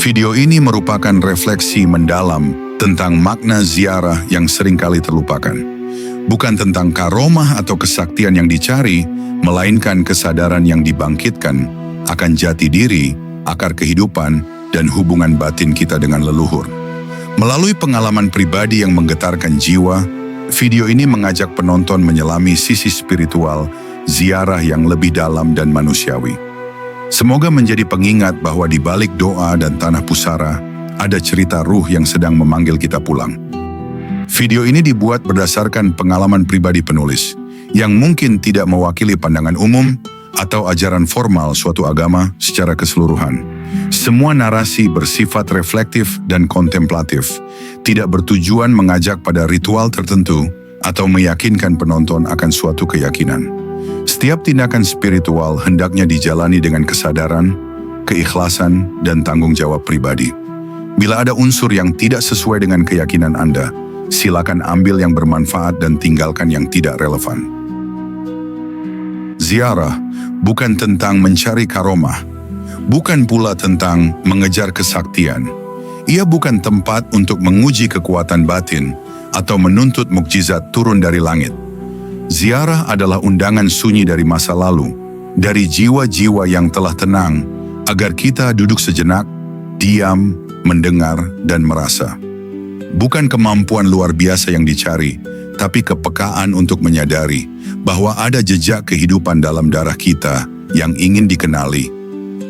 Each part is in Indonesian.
Video ini merupakan refleksi mendalam tentang makna ziarah yang seringkali terlupakan. Bukan tentang karomah atau kesaktian yang dicari, melainkan kesadaran yang dibangkitkan akan jati diri, akar kehidupan, dan hubungan batin kita dengan leluhur. Melalui pengalaman pribadi yang menggetarkan jiwa, video ini mengajak penonton menyelami sisi spiritual ziarah yang lebih dalam dan manusiawi. Semoga menjadi pengingat bahwa di balik doa dan tanah pusara, ada cerita ruh yang sedang memanggil kita pulang. Video ini dibuat berdasarkan pengalaman pribadi penulis, yang mungkin tidak mewakili pandangan umum atau ajaran formal suatu agama secara keseluruhan. Semua narasi bersifat reflektif dan kontemplatif, tidak bertujuan mengajak pada ritual tertentu atau meyakinkan penonton akan suatu keyakinan. Setiap tindakan spiritual hendaknya dijalani dengan kesadaran, keikhlasan, dan tanggung jawab pribadi. Bila ada unsur yang tidak sesuai dengan keyakinan Anda, silakan ambil yang bermanfaat dan tinggalkan yang tidak relevan. Ziarah bukan tentang mencari karomah, bukan pula tentang mengejar kesaktian. Ia bukan tempat untuk menguji kekuatan batin atau menuntut mukjizat turun dari langit. Ziarah adalah undangan sunyi dari masa lalu, dari jiwa-jiwa yang telah tenang, agar kita duduk sejenak, diam, mendengar, dan merasa. Bukan kemampuan luar biasa yang dicari, tapi kepekaan untuk menyadari bahwa ada jejak kehidupan dalam darah kita yang ingin dikenali,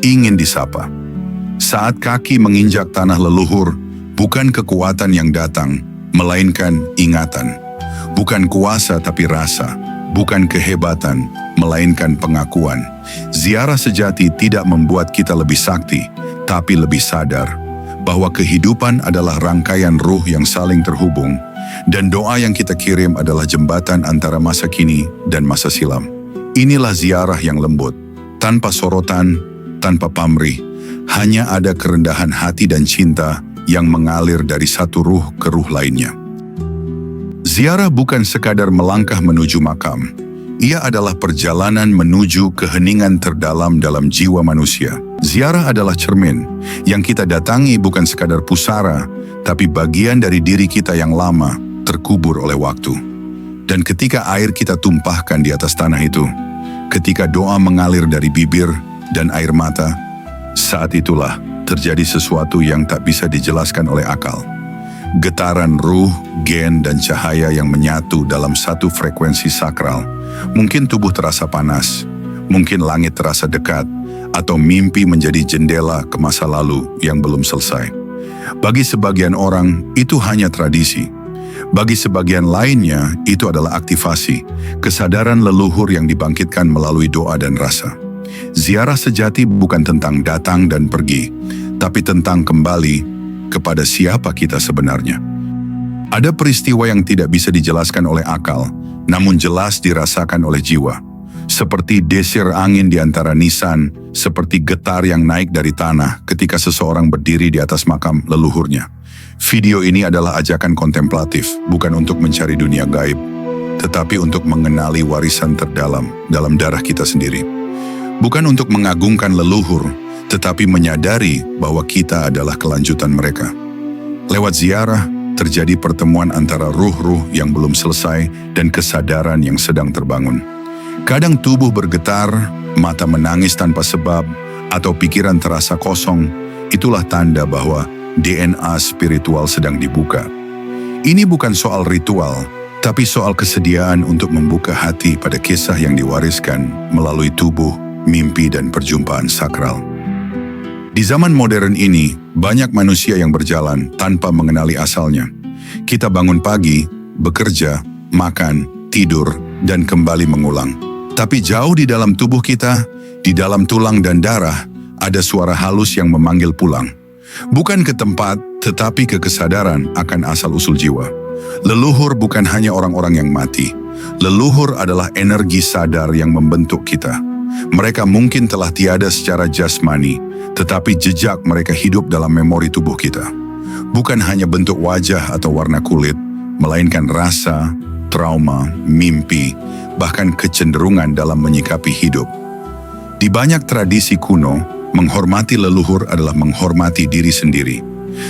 ingin disapa. Saat kaki menginjak tanah leluhur, bukan kekuatan yang datang, melainkan ingatan. Bukan kuasa tapi rasa, bukan kehebatan, melainkan pengakuan. Ziarah sejati tidak membuat kita lebih sakti, tapi lebih sadar bahwa kehidupan adalah rangkaian ruh yang saling terhubung, dan doa yang kita kirim adalah jembatan antara masa kini dan masa silam. Inilah ziarah yang lembut, tanpa sorotan, tanpa pamrih, hanya ada kerendahan hati dan cinta yang mengalir dari satu ruh ke ruh lainnya. Ziarah bukan sekadar melangkah menuju makam. Ia adalah perjalanan menuju keheningan terdalam dalam jiwa manusia. Ziarah adalah cermin yang kita datangi bukan sekadar pusara, tapi bagian dari diri kita yang lama terkubur oleh waktu. Dan ketika air kita tumpahkan di atas tanah itu, ketika doa mengalir dari bibir dan air mata, saat itulah terjadi sesuatu yang tak bisa dijelaskan oleh akal. Getaran ruh, gen, dan cahaya yang menyatu dalam satu frekuensi sakral. Mungkin tubuh terasa panas, mungkin langit terasa dekat, atau mimpi menjadi jendela ke masa lalu yang belum selesai. Bagi sebagian orang, itu hanya tradisi. Bagi sebagian lainnya, itu adalah aktivasi, kesadaran leluhur yang dibangkitkan melalui doa dan rasa. Ziarah sejati bukan tentang datang dan pergi, tapi tentang kembali kepada siapa kita sebenarnya. Ada peristiwa yang tidak bisa dijelaskan oleh akal, namun jelas dirasakan oleh jiwa. Seperti desir angin di antara nisan, seperti getar yang naik dari tanah ketika seseorang berdiri di atas makam leluhurnya. Video ini adalah ajakan kontemplatif, bukan untuk mencari dunia gaib, tetapi untuk mengenali warisan terdalam dalam darah kita sendiri. Bukan untuk mengagungkan leluhur, tetapi menyadari bahwa kita adalah kelanjutan mereka. Lewat ziarah, terjadi pertemuan antara ruh-ruh yang belum selesai dan kesadaran yang sedang terbangun. Kadang tubuh bergetar, mata menangis tanpa sebab, atau pikiran terasa kosong. Itulah tanda bahwa DNA spiritual sedang dibuka. Ini bukan soal ritual, tapi soal kesediaan untuk membuka hati pada kisah yang diwariskan melalui tubuh, mimpi, dan perjumpaan sakral. Di zaman modern ini, banyak manusia yang berjalan tanpa mengenali asalnya. Kita bangun pagi, bekerja, makan, tidur, dan kembali mengulang. Tapi jauh di dalam tubuh kita, di dalam tulang dan darah, ada suara halus yang memanggil pulang. Bukan ke tempat, tetapi ke kesadaran akan asal-usul jiwa. Leluhur bukan hanya orang-orang yang mati. Leluhur adalah energi sadar yang membentuk kita. Mereka mungkin telah tiada secara jasmani, tetapi jejak mereka hidup dalam memori tubuh kita. Bukan hanya bentuk wajah atau warna kulit, melainkan rasa, trauma, mimpi, bahkan kecenderungan dalam menyikapi hidup. Di banyak tradisi kuno, Menghormati leluhur adalah menghormati diri sendiri.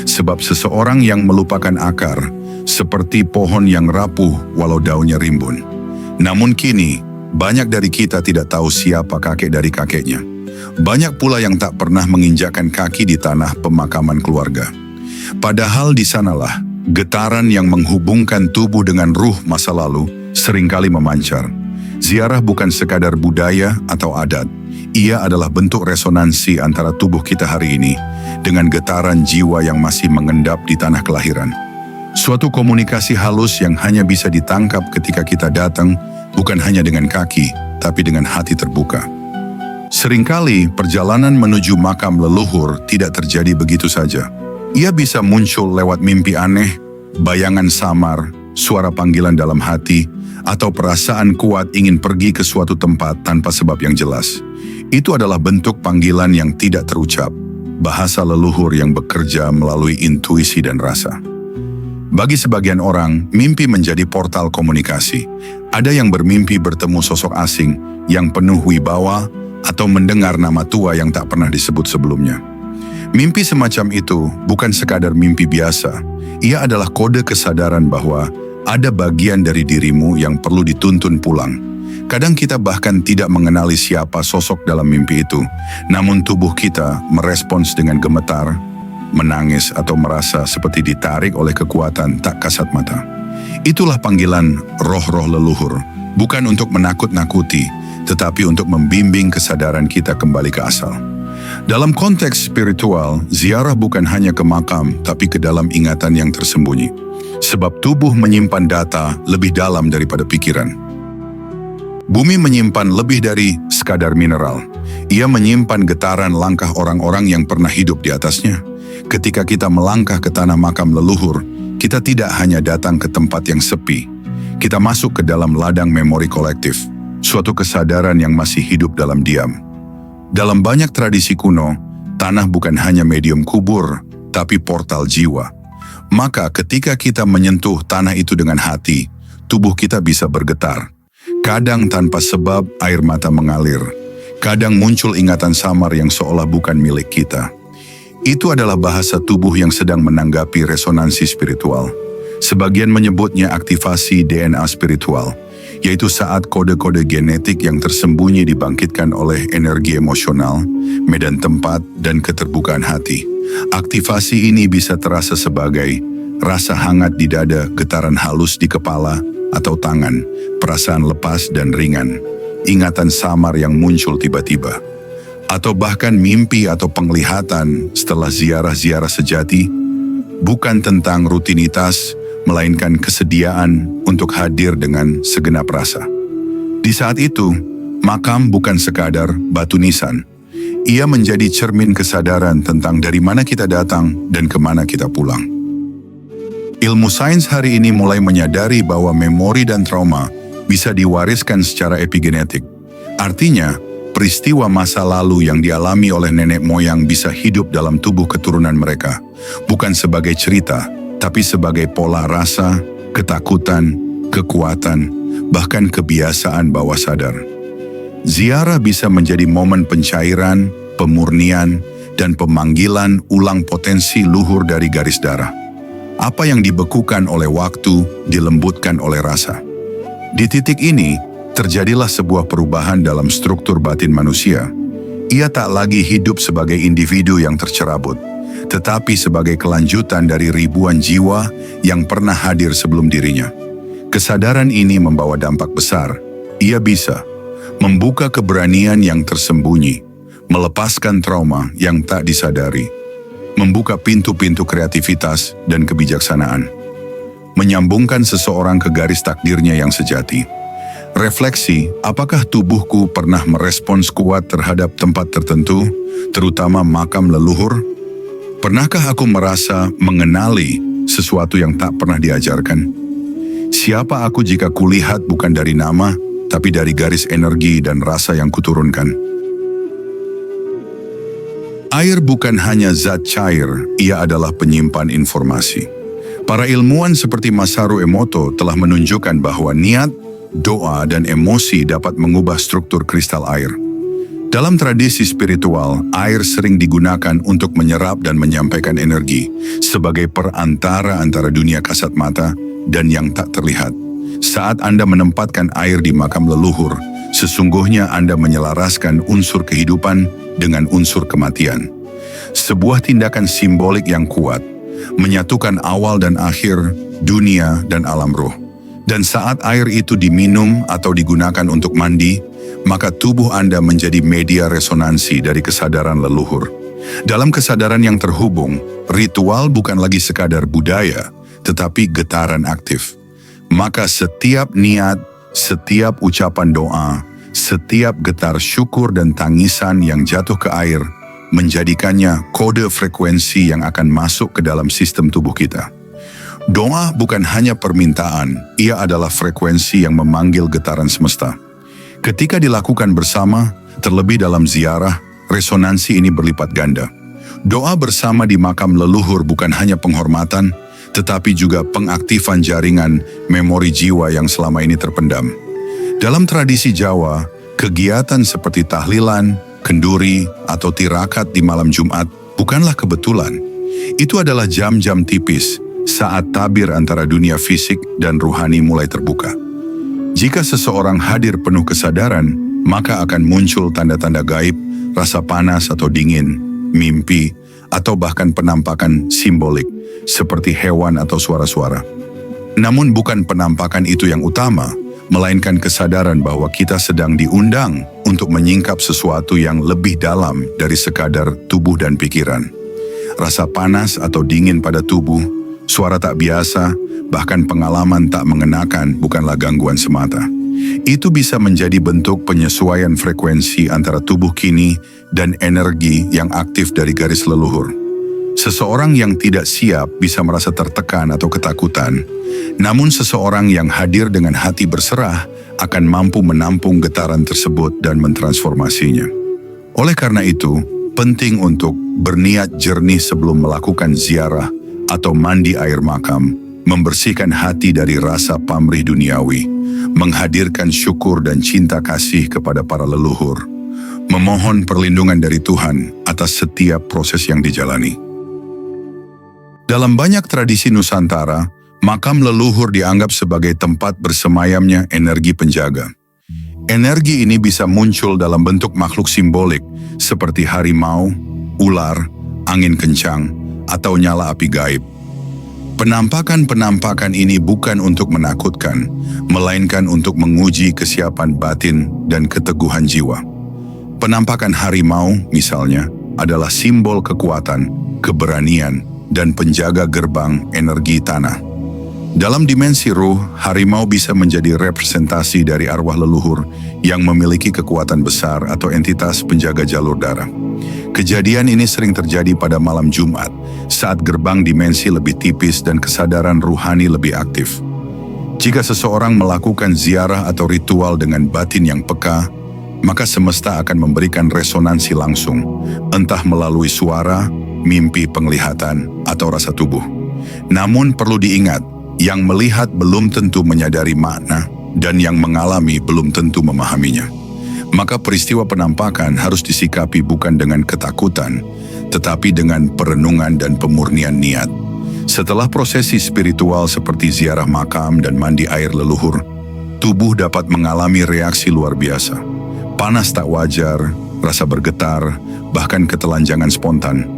Sebab seseorang yang melupakan akar, seperti pohon yang rapuh walau daunnya rimbun. Namun kini, banyak dari kita tidak tahu siapa kakek dari kakeknya. Banyak pula yang tak pernah menginjakkan kaki di tanah pemakaman keluarga. Padahal di sanalah getaran yang menghubungkan tubuh dengan ruh masa lalu seringkali memancar. Ziarah bukan sekadar budaya atau adat. Ia adalah bentuk resonansi antara tubuh kita hari ini dengan getaran jiwa yang masih mengendap di tanah kelahiran. Suatu komunikasi halus yang hanya bisa ditangkap ketika kita datang, bukan hanya dengan kaki, tapi dengan hati terbuka. Seringkali perjalanan menuju makam leluhur tidak terjadi begitu saja. Ia bisa muncul lewat mimpi aneh, bayangan samar, suara panggilan dalam hati, atau perasaan kuat ingin pergi ke suatu tempat tanpa sebab yang jelas. Itu adalah bentuk panggilan yang tidak terucap, bahasa leluhur yang bekerja melalui intuisi dan rasa. Bagi sebagian orang, mimpi menjadi portal komunikasi. Ada yang bermimpi bertemu sosok asing yang penuh wibawa atau mendengar nama tua yang tak pernah disebut sebelumnya. Mimpi semacam itu bukan sekadar mimpi biasa. Ia adalah kode kesadaran bahwa ada bagian dari dirimu yang perlu dituntun pulang. Kadang kita bahkan tidak mengenali siapa sosok dalam mimpi itu, namun tubuh kita merespons dengan gemetar, menangis atau merasa seperti ditarik oleh kekuatan tak kasat mata. Itulah panggilan roh-roh leluhur, bukan untuk menakut-nakuti, tetapi untuk membimbing kesadaran kita kembali ke asal. Dalam konteks spiritual, ziarah bukan hanya ke makam, tapi ke dalam ingatan yang tersembunyi. Sebab tubuh menyimpan data lebih dalam daripada pikiran. Bumi menyimpan lebih dari sekadar mineral. Ia menyimpan getaran langkah orang-orang yang pernah hidup di atasnya. Ketika kita melangkah ke tanah makam leluhur, kita tidak hanya datang ke tempat yang sepi. Kita masuk ke dalam ladang memori kolektif, suatu kesadaran yang masih hidup dalam diam. Dalam banyak tradisi kuno, tanah bukan hanya medium kubur, tapi portal jiwa. Maka ketika kita menyentuh tanah itu dengan hati, tubuh kita bisa bergetar. Kadang tanpa sebab air mata mengalir. Kadang muncul ingatan samar yang seolah bukan milik kita. Itu adalah bahasa tubuh yang sedang menanggapi resonansi spiritual. Sebagian menyebutnya aktivasi DNA spiritual, yaitu saat kode-kode genetik yang tersembunyi dibangkitkan oleh energi emosional, medan tempat, dan keterbukaan hati. Aktivasi ini bisa terasa sebagai rasa hangat di dada, getaran halus di kepala atau tangan, perasaan lepas dan ringan, ingatan samar yang muncul tiba-tiba, atau bahkan mimpi atau penglihatan setelah ziarah-ziarah sejati, bukan tentang rutinitas, melainkan kesediaan untuk hadir dengan segenap rasa. Di saat itu, makam bukan sekadar batu nisan. Ia menjadi cermin kesadaran tentang dari mana kita datang dan kemana kita pulang. Ilmu sains hari ini mulai menyadari bahwa memori dan trauma bisa diwariskan secara epigenetik. Artinya, peristiwa masa lalu yang dialami oleh nenek moyang bisa hidup dalam tubuh keturunan mereka, bukan sebagai cerita, tapi sebagai pola rasa, ketakutan, kekuatan, bahkan kebiasaan bawah sadar. Ziarah bisa menjadi momen pencairan, pemurnian, dan pemanggilan ulang potensi luhur dari garis darah. Apa yang dibekukan oleh waktu, dilembutkan oleh rasa. Di titik ini, terjadilah sebuah perubahan dalam struktur batin manusia. Ia tak lagi hidup sebagai individu yang tercerabut, tetapi sebagai kelanjutan dari ribuan jiwa yang pernah hadir sebelum dirinya. Kesadaran ini membawa dampak besar. Ia bisa membuka keberanian yang tersembunyi, melepaskan trauma yang tak disadari, membuka pintu-pintu kreativitas dan kebijaksanaan, menyambungkan seseorang ke garis takdirnya yang sejati. Refleksi, apakah tubuhku pernah merespons kuat terhadap tempat tertentu, terutama makam leluhur? Pernahkah aku merasa mengenali sesuatu yang tak pernah diajarkan? Siapa aku jika kulihat bukan dari nama, tapi dari garis energi dan rasa yang kuturunkan? Air bukan hanya zat cair, ia adalah penyimpan informasi. Para ilmuwan seperti Masaru Emoto telah menunjukkan bahwa niat, doa, dan emosi dapat mengubah struktur kristal air. Dalam tradisi spiritual, air sering digunakan untuk menyerap dan menyampaikan energi sebagai perantara antara dunia kasat mata dan yang tak terlihat. Saat Anda menempatkan air di makam leluhur, sesungguhnya Anda menyelaraskan unsur kehidupan dengan unsur kematian. Sebuah tindakan simbolik yang kuat, menyatukan awal dan akhir, dunia dan alam roh. Dan saat air itu diminum atau digunakan untuk mandi, maka tubuh Anda menjadi media resonansi dari kesadaran leluhur. Dalam kesadaran yang terhubung, ritual bukan lagi sekadar budaya, tetapi getaran aktif. Maka setiap niat, setiap ucapan doa, setiap getar syukur dan tangisan yang jatuh ke air, menjadikannya kode frekuensi yang akan masuk ke dalam sistem tubuh kita. Doa bukan hanya permintaan, ia adalah frekuensi yang memanggil getaran semesta. Ketika dilakukan bersama, terlebih dalam ziarah, resonansi ini berlipat ganda. Doa bersama di makam leluhur bukan hanya penghormatan, tetapi juga pengaktifan jaringan memori jiwa yang selama ini terpendam. Dalam tradisi Jawa, kegiatan seperti tahlilan, kenduri, atau tirakat di malam Jumat bukanlah kebetulan. Itu adalah jam-jam tipis saat tabir antara dunia fisik dan ruhani mulai terbuka. Jika seseorang hadir penuh kesadaran, maka akan muncul tanda-tanda gaib, rasa panas atau dingin, mimpi, atau bahkan penampakan simbolik, seperti hewan atau suara-suara. Namun bukan penampakan itu yang utama, melainkan kesadaran bahwa kita sedang diundang untuk menyingkap sesuatu yang lebih dalam dari sekadar tubuh dan pikiran. Rasa panas atau dingin pada tubuh, suara tak biasa, bahkan pengalaman tak mengenakan bukanlah gangguan semata. Itu bisa menjadi bentuk penyesuaian frekuensi antara tubuh kini dan energi yang aktif dari garis leluhur. Seseorang yang tidak siap bisa merasa tertekan atau ketakutan, namun seseorang yang hadir dengan hati berserah akan mampu menampung getaran tersebut dan mentransformasinya. Oleh karena itu, penting untuk berniat jernih sebelum melakukan ziarah atau mandi air makam, membersihkan hati dari rasa pamrih duniawi, menghadirkan syukur dan cinta kasih kepada para leluhur, memohon perlindungan dari Tuhan atas setiap proses yang dijalani. Dalam banyak tradisi Nusantara, makam leluhur dianggap sebagai tempat bersemayamnya energi penjaga. Energi ini bisa muncul dalam bentuk makhluk simbolik seperti harimau, ular, angin kencang, atau nyala api gaib. Penampakan-penampakan ini bukan untuk menakutkan, melainkan untuk menguji kesiapan batin dan keteguhan jiwa. Penampakan harimau, misalnya, adalah simbol kekuatan, keberanian, dan penjaga gerbang energi tanah. Dalam dimensi ruh, harimau bisa menjadi representasi dari arwah leluhur yang memiliki kekuatan besar atau entitas penjaga jalur darah. Kejadian ini sering terjadi pada malam Jumat, saat gerbang dimensi lebih tipis dan kesadaran ruhani lebih aktif. Jika seseorang melakukan ziarah atau ritual dengan batin yang peka, maka semesta akan memberikan resonansi langsung, entah melalui suara, mimpi penglihatan, atau rasa tubuh. Namun perlu diingat, yang melihat belum tentu menyadari makna, dan yang mengalami belum tentu memahaminya. Maka peristiwa penampakan harus disikapi bukan dengan ketakutan, tetapi dengan perenungan dan pemurnian niat. Setelah prosesi spiritual seperti ziarah makam dan mandi air leluhur, tubuh dapat mengalami reaksi luar biasa. Panas tak wajar, rasa bergetar, bahkan ketelanjangan spontan.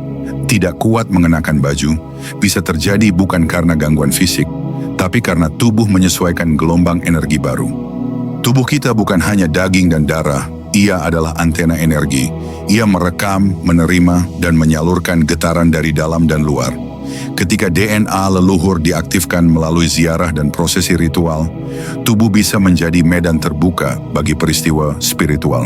Tidak kuat mengenakan baju, bisa terjadi bukan karena gangguan fisik, tapi karena tubuh menyesuaikan gelombang energi baru. Tubuh kita bukan hanya daging dan darah, ia adalah antena energi. Ia merekam, menerima, dan menyalurkan getaran dari dalam dan luar. Ketika DNA leluhur diaktifkan melalui ziarah dan prosesi ritual, tubuh bisa menjadi medan terbuka bagi peristiwa spiritual.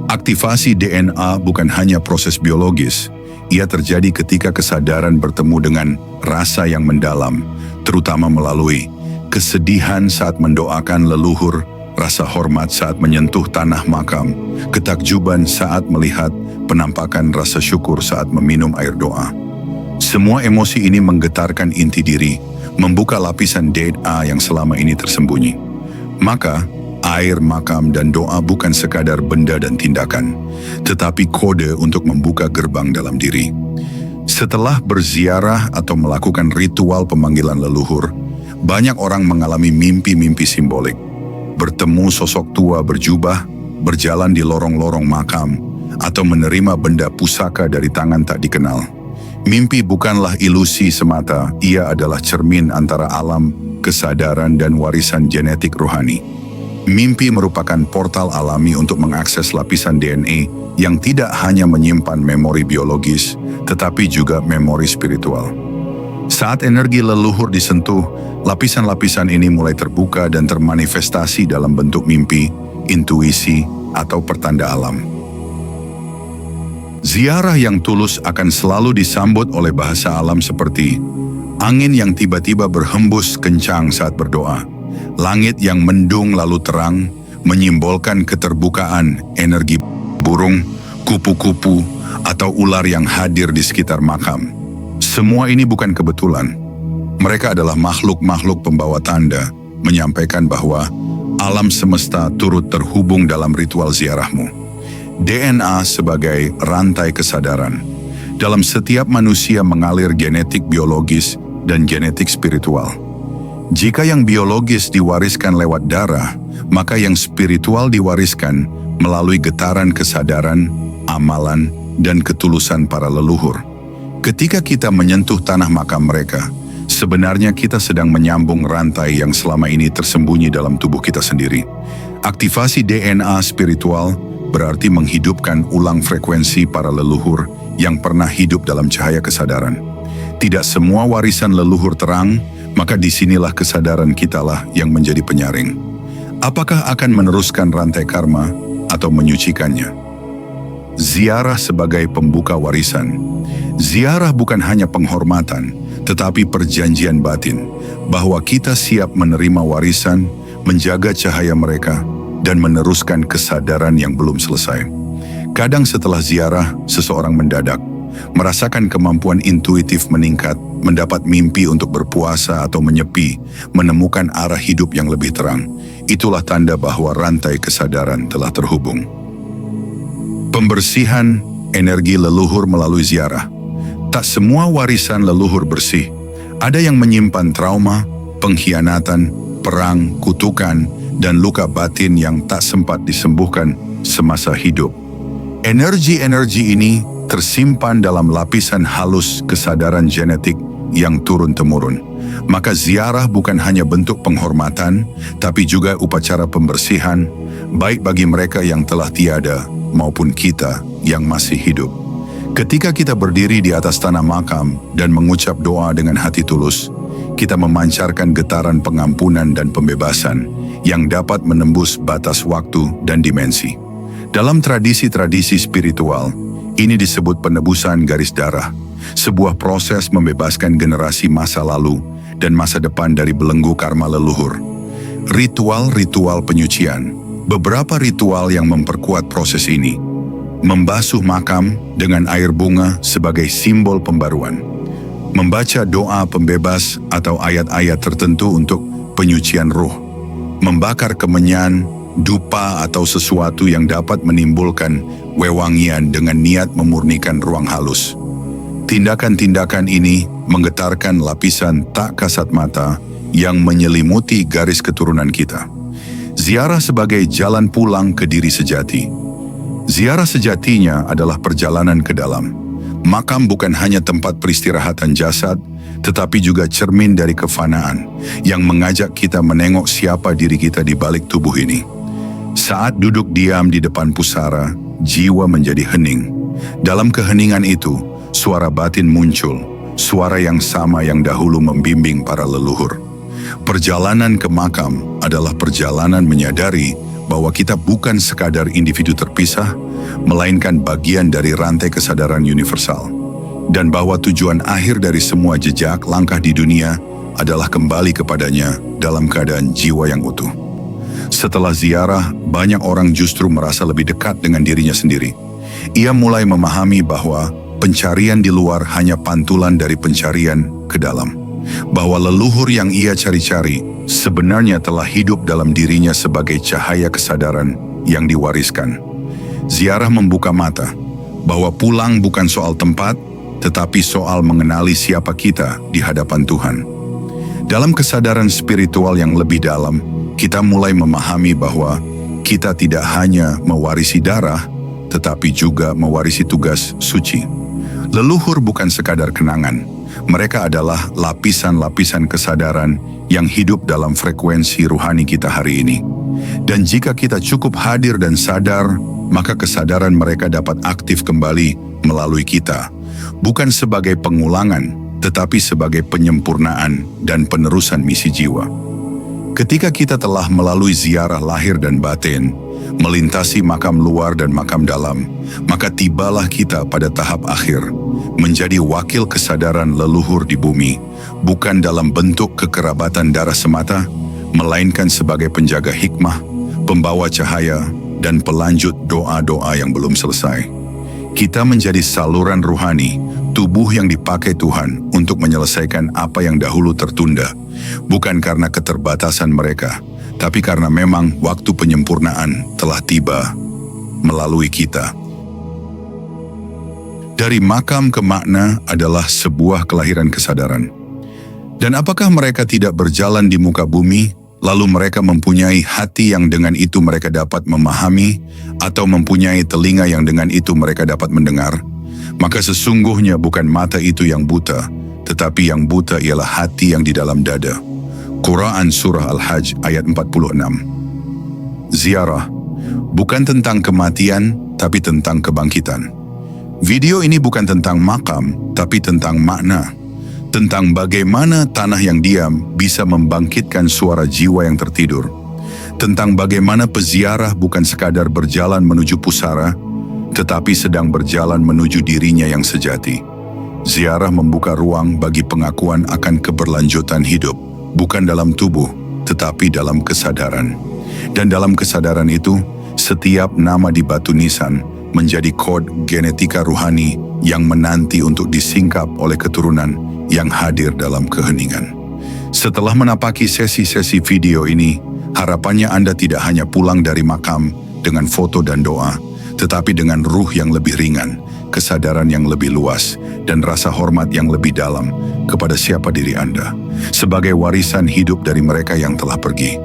Aktivasi DNA bukan hanya proses biologis, ia terjadi ketika kesadaran bertemu dengan rasa yang mendalam, terutama melalui kesedihan saat mendoakan leluhur, rasa hormat saat menyentuh tanah makam, ketakjuban saat melihat, penampakan rasa syukur saat meminum air doa. Semua emosi ini menggetarkan inti diri, membuka lapisan DNA yang selama ini tersembunyi. Maka, air, makam, dan doa bukan sekadar benda dan tindakan, tetapi kode untuk membuka gerbang dalam diri. Setelah berziarah atau melakukan ritual pemanggilan leluhur, banyak orang mengalami mimpi-mimpi simbolik. Bertemu sosok tua berjubah, berjalan di lorong-lorong makam, atau menerima benda pusaka dari tangan tak dikenal. Mimpi bukanlah ilusi semata, ia adalah cermin antara alam, kesadaran, dan warisan genetik rohani. Mimpi merupakan portal alami untuk mengakses lapisan DNA yang tidak hanya menyimpan memori biologis, tetapi juga memori spiritual. Saat energi leluhur disentuh, lapisan-lapisan ini mulai terbuka dan termanifestasi dalam bentuk mimpi, intuisi, atau pertanda alam. Ziarah yang tulus akan selalu disambut oleh bahasa alam seperti angin yang tiba-tiba berhembus kencang saat berdoa, langit yang mendung lalu terang, menyimbolkan keterbukaan energi burung, kupu-kupu, atau ular yang hadir di sekitar makam. Semua ini bukan kebetulan. Mereka adalah makhluk-makhluk pembawa tanda, menyampaikan bahwa alam semesta turut terhubung dalam ritual ziarahmu. DNA sebagai rantai kesadaran. Dalam setiap manusia mengalir genetik biologis dan genetik spiritual. Jika yang biologis diwariskan lewat darah, maka yang spiritual diwariskan melalui getaran kesadaran, amalan, dan ketulusan para leluhur. Ketika kita menyentuh tanah makam mereka, sebenarnya kita sedang menyambung rantai yang selama ini tersembunyi dalam tubuh kita sendiri. Aktivasi DNA spiritual berarti menghidupkan ulang frekuensi para leluhur yang pernah hidup dalam cahaya kesadaran. Tidak semua warisan leluhur terang, maka disinilah kesadaran kitalah yang menjadi penyaring. Apakah akan meneruskan rantai karma atau menyucikannya? Ziarah sebagai pembuka warisan. Ziarah bukan hanya penghormatan, tetapi perjanjian batin bahwa kita siap menerima warisan, menjaga cahaya mereka, dan meneruskan kesadaran yang belum selesai. Kadang setelah ziarah, seseorang mendadak merasakan kemampuan intuitif meningkat, mendapat mimpi untuk berpuasa atau menyepi, menemukan arah hidup yang lebih terang. Itulah tanda bahwa rantai kesadaran telah terhubung. Pembersihan energi leluhur melalui ziarah. Tak semua warisan leluhur bersih. Ada yang menyimpan trauma, pengkhianatan, perang, kutukan, dan luka batin yang tak sempat disembuhkan semasa hidup. Energi-energi ini tersimpan dalam lapisan halus kesadaran genetik yang turun-temurun. Maka ziarah bukan hanya bentuk penghormatan, tapi juga upacara pembersihan, baik bagi mereka yang telah tiada maupun kita yang masih hidup. Ketika kita berdiri di atas tanah makam dan mengucap doa dengan hati tulus, kita memancarkan getaran pengampunan dan pembebasan yang dapat menembus batas waktu dan dimensi. Dalam tradisi-tradisi spiritual, ini disebut penebusan garis darah, sebuah proses membebaskan generasi masa lalu dan masa depan dari belenggu karma leluhur. Ritual-ritual penyucian, beberapa ritual yang memperkuat proses ini. Membasuh makam dengan air bunga sebagai simbol pembaruan. Membaca doa pembebas atau ayat-ayat tertentu untuk penyucian ruh. Membakar kemenyan, dupa atau sesuatu yang dapat menimbulkan wewangian dengan niat memurnikan ruang halus. Tindakan-tindakan ini menggetarkan lapisan tak kasat mata yang menyelimuti garis keturunan kita. Ziarah sebagai jalan pulang ke diri sejati. Ziarah sejatinya adalah perjalanan ke dalam. Makam bukan hanya tempat peristirahatan jasad, tetapi juga cermin dari kefanaan yang mengajak kita menengok siapa diri kita di balik tubuh ini. Saat duduk diam di depan pusara, jiwa menjadi hening. Dalam keheningan itu, suara batin muncul, suara yang sama yang dahulu membimbing para leluhur. Perjalanan ke makam adalah perjalanan menyadari bahwa kita bukan sekadar individu terpisah, melainkan bagian dari rantai kesadaran universal. Dan bahwa tujuan akhir dari semua jejak langkah di dunia adalah kembali kepadanya dalam keadaan jiwa yang utuh. Setelah ziarah, banyak orang justru merasa lebih dekat dengan dirinya sendiri. Ia mulai memahami bahwa pencarian di luar hanya pantulan dari pencarian ke dalam. bahwa leluhur yang ia cari-cari sebenarnya telah hidup dalam dirinya sebagai cahaya kesadaran yang diwariskan. Ziarah membuka mata bahwa pulang bukan soal tempat, tetapi soal mengenali siapa kita di hadapan Tuhan. Dalam kesadaran spiritual yang lebih dalam, kita mulai memahami bahwa kita tidak hanya mewarisi darah, tetapi juga mewarisi tugas suci. Leluhur bukan sekadar kenangan, mereka adalah lapisan-lapisan kesadaran yang hidup dalam frekuensi ruhani kita hari ini. Dan jika kita cukup hadir dan sadar, maka kesadaran mereka dapat aktif kembali melalui kita, bukan sebagai pengulangan, tetapi sebagai penyempurnaan dan penerusan misi jiwa. Ketika kita telah melalui ziarah lahir dan batin, melintasi makam luar dan makam dalam, maka tibalah kita pada tahap akhir, menjadi wakil kesadaran leluhur di bumi, bukan dalam bentuk kekerabatan darah semata, melainkan sebagai penjaga hikmah, pembawa cahaya, dan pelanjut doa-doa yang belum selesai. Kita menjadi saluran ruhani, tubuh yang dipakai Tuhan untuk menyelesaikan apa yang dahulu tertunda, bukan karena keterbatasan mereka, tapi karena memang waktu penyempurnaan telah tiba melalui kita. Dari makam ke makna adalah sebuah kelahiran kesadaran. Dan apakah mereka tidak berjalan di muka bumi, lalu mereka mempunyai hati yang dengan itu mereka dapat memahami, atau mempunyai telinga yang dengan itu mereka dapat mendengar? Maka sesungguhnya bukan mata itu yang buta, tetapi yang buta ialah hati yang di dalam dada. Quran Surah Al-Hajj ayat 46. Ziarah bukan tentang kematian, tapi tentang kebangkitan. Video ini bukan tentang makam, tapi tentang makna. Tentang bagaimana tanah yang diam bisa membangkitkan suara jiwa yang tertidur. Tentang bagaimana peziarah bukan sekadar berjalan menuju pusara, tetapi sedang berjalan menuju dirinya yang sejati. Ziarah membuka ruang bagi pengakuan akan keberlanjutan hidup, bukan dalam tubuh, tetapi dalam kesadaran. Dan dalam kesadaran itu, setiap nama di batu nisan menjadi kod genetika ruhani yang menanti untuk disingkap oleh keturunan yang hadir dalam keheningan. Setelah menapaki sesi-sesi video ini, harapannya Anda tidak hanya pulang dari makam dengan foto dan doa, tetapi dengan ruh yang lebih ringan, kesadaran yang lebih luas, dan rasa hormat yang lebih dalam kepada siapa diri Anda, sebagai warisan hidup dari mereka yang telah pergi.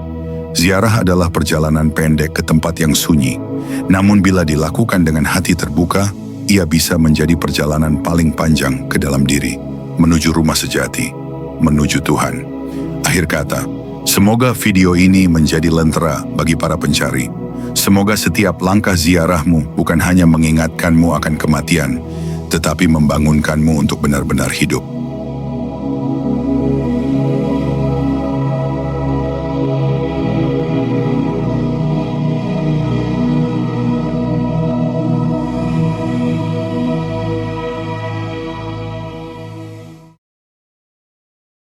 Ziarah adalah perjalanan pendek ke tempat yang sunyi, namun bila dilakukan dengan hati terbuka, ia bisa menjadi perjalanan paling panjang ke dalam diri, menuju rumah sejati, menuju Tuhan. Akhir kata, semoga video ini menjadi lentera bagi para pencari. Semoga setiap langkah ziarahmu bukan hanya mengingatkanmu akan kematian, tetapi membangunkanmu untuk benar-benar hidup.